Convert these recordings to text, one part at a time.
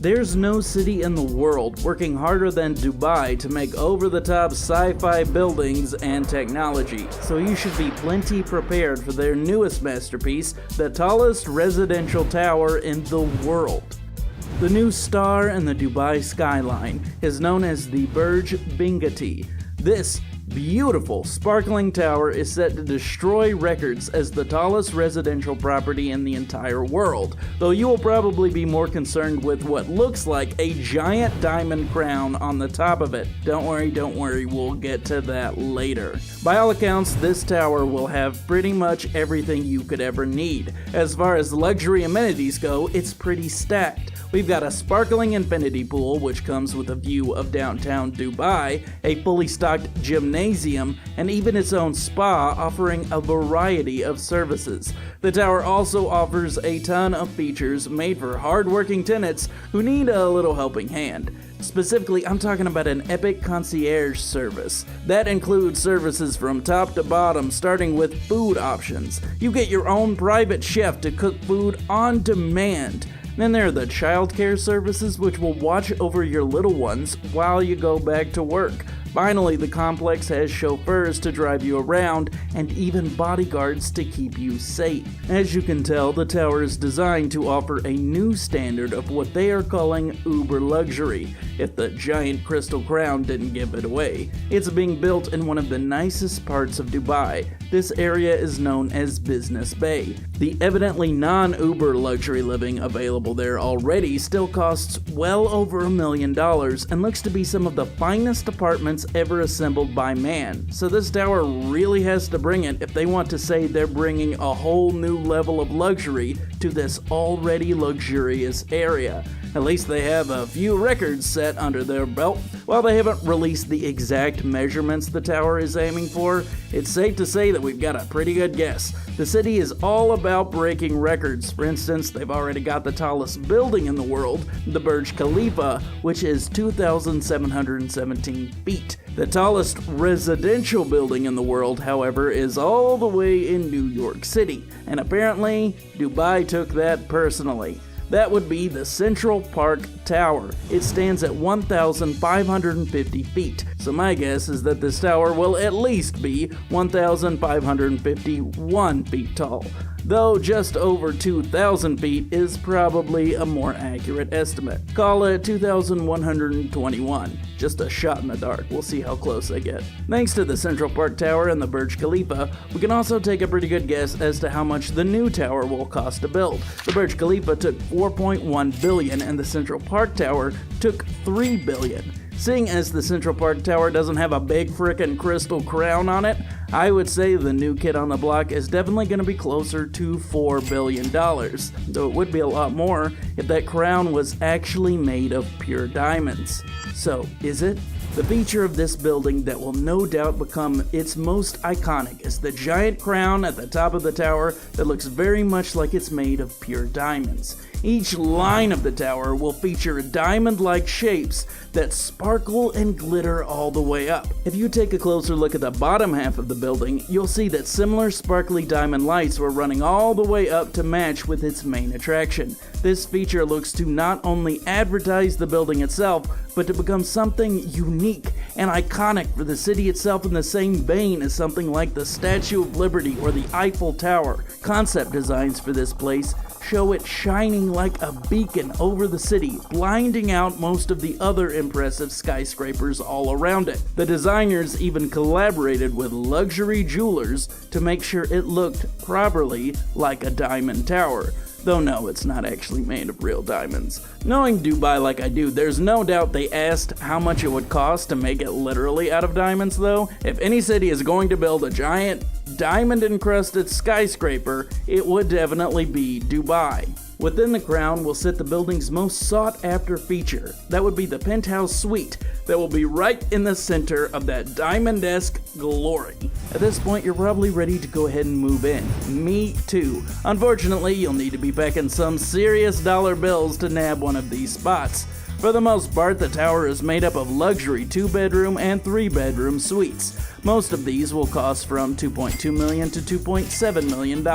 There's no city in the world working harder than Dubai to make over-the-top sci-fi buildings and technology, so you should be plenty prepared for their newest masterpiece, the tallest residential tower in the world. The new star in the Dubai skyline is known as the Burj Binghatti. This beautiful, sparkling tower is set to destroy records as the tallest residential property in the entire world, though you will probably be more concerned with what looks like a giant diamond crown on the top of it. Don't worry, we'll get to that later. By all accounts, this tower will have pretty much everything you could ever need. As far as luxury amenities go, it's pretty stacked. We've got a sparkling infinity pool, which comes with a view of downtown Dubai, a fully stocked gymnasium, and even its own spa offering a variety of services. The tower also offers a ton of features made for hard-working tenants who need a little helping hand. Specifically, I'm talking about an epic concierge service. That includes services from top to bottom, starting with food options. You get your own private chef to cook food on demand. Then there are the childcare services, which will watch over your little ones while you go back to work. Finally, the complex has chauffeurs to drive you around and even bodyguards to keep you safe. As you can tell, the tower is designed to offer a new standard of what they are calling uber luxury, if the giant crystal crown didn't give it away. It's being built in one of the nicest parts of Dubai. This area is known as Business Bay. The evidently non-Uber luxury living available there already still costs well over $1 million and looks to be some of the finest apartments ever assembled by man. So this tower really has to bring it if they want to say they're bringing a whole new level of luxury to this already luxurious area. At least they have a few records set under their belt. While they haven't released the exact measurements the tower is aiming for, it's safe to say that we've got a pretty good guess. The city is all about breaking records. For instance, they've already got the tallest building in the world, the Burj Khalifa, which is 2,717 feet. The tallest residential building in the world, however, is all the way in New York City, and apparently Dubai took that personally. That would be the Central Park Tower. It stands at 1,550 feet, so my guess is that this tower will at least be 1,551 feet tall, though just over 2,000 feet is probably a more accurate estimate. Call it 2,121. Just a shot in the dark. We'll see how close I get. Thanks to the Central Park Tower and the Burj Khalifa, we can also take a pretty good guess as to how much the new tower will cost to build. The Burj Khalifa took $4.1 billion and the Central Park Tower took $3 billion. Seeing as the Central Park Tower doesn't have a big frickin' crystal crown on it, I would say the new kid on the block is definitely going to be closer to $4 billion, though it would be a lot more if that crown was actually made of pure diamonds. So, is it? The feature of this building that will no doubt become its most iconic is the giant crown at the top of the tower that looks very much like it's made of pure diamonds. Each line of the tower will feature diamond-like shapes that sparkle and glitter all the way up. If you take a closer look at the bottom half of the building, you'll see that similar sparkly diamond lights were running all the way up to match with its main attraction. This feature looks to not only advertise the building itself, but to become something unique and iconic for the city itself in the same vein as something like the Statue of Liberty or the Eiffel Tower. Concept designs for this place show it shining like a beacon over the city, blinding out most of the other impressive skyscrapers all around it. The designers even collaborated with luxury jewelers to make sure it looked properly like a diamond tower. Though no, it's not actually made of real diamonds. Knowing Dubai like I do, there's no doubt they asked how much it would cost to make it literally out of diamonds though. If any city is going to build a giant diamond-encrusted skyscraper, it would definitely be Dubai. Within the crown will sit the building's most sought-after feature. That would be the penthouse suite that will be right in the center of that diamond-esque glory. At this point, you're probably ready to go ahead and move in. Me too. Unfortunately, you'll need to be packing some serious dollar bills to nab one of these spots. For the most part, the tower is made up of luxury 2-bedroom and 3-bedroom suites. Most of these will cost from $2.2 million to $2.7 million,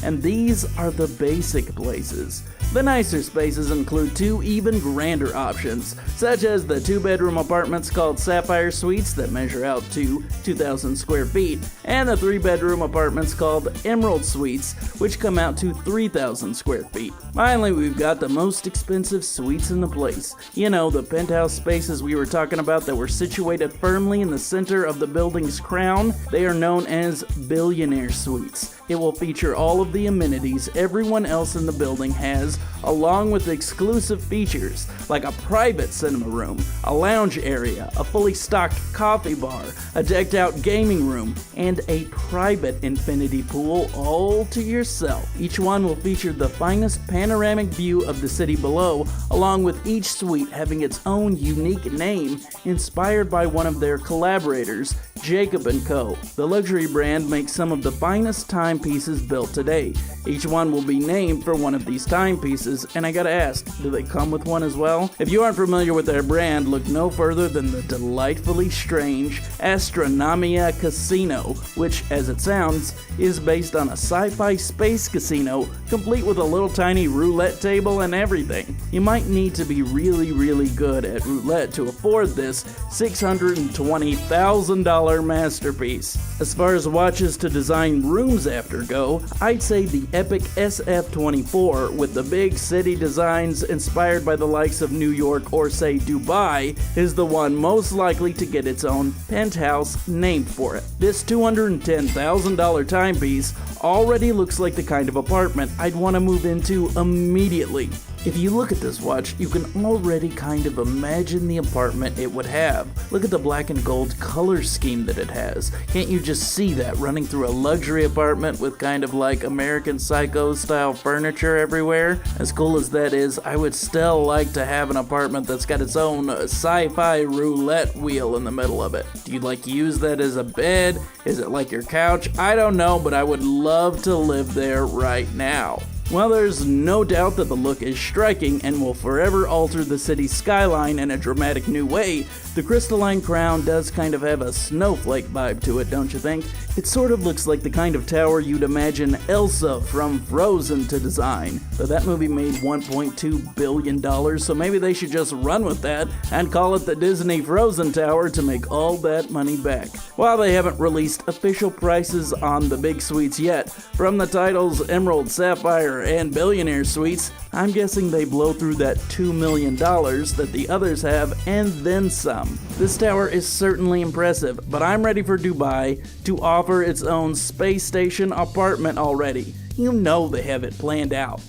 and these are the basic places. The nicer spaces include two even grander options, such as the two-bedroom apartments called Sapphire Suites that measure out to 2,000 square feet, and the three-bedroom apartments called Emerald Suites, which come out to 3,000 square feet. Finally, we've got the most expensive suites in the place. You know, the penthouse spaces we were talking about that were situated firmly in the center of the building's crown. They are known as billionaire suites. It will feature all of the amenities everyone else in the building has, along with exclusive features like a private cinema room, a lounge area, a fully stocked coffee bar, a decked out gaming room, and a private infinity pool all to yourself. Each one will feature the finest panoramic view of the city below, along with each suite having its own unique name inspired by one of their collaborators, Jacob & Co. The luxury brand makes some of the finest timepieces built today. Each one will be named for one of these timepieces, and I gotta ask, do they come with one as well? If you aren't familiar with their brand, look no further than the delightfully strange Astronomia Casino, which, as it sounds, is based on a sci-fi space casino, complete with a little tiny roulette table and everything. You might need to be really good at roulette to afford this $620,000 masterpiece. As far as watches to design rooms after go, I'd say the epic SF-24 with the big city designs inspired by the likes of New York or say Dubai is the one most likely to get its own penthouse named for it. This $210,000 timepiece already looks like the kind of apartment I'd want to move into immediately. If you look at this watch, you can already kind of imagine the apartment it would have. Look at the black and gold color scheme that it has. Can't you just see that running through a luxury apartment with kind of like American Psycho style furniture everywhere? As cool as that is, I would still like to have an apartment that's got its own sci-fi roulette wheel in the middle of it. Do you like use that as a bed? Is it like your couch? I don't know, but I would love to live there right now. Well, there's no doubt that the look is striking and will forever alter the city's skyline in a dramatic new way. The crystalline crown does kind of have a snowflake vibe to it, don't you think? It sort of looks like the kind of tower you'd imagine Elsa from Frozen to design. But that movie made $1.2 billion, so maybe they should just run with that and call it the Disney Frozen Tower to make all that money back. While they haven't released official prices on the big suites yet, from the titles Emerald, Sapphire, and Billionaire Suites, I'm guessing they blow through that $2 million that the others have and then some. This tower is certainly impressive, but I'm ready for Dubai to offer its own space station apartment already. You know they have it planned out.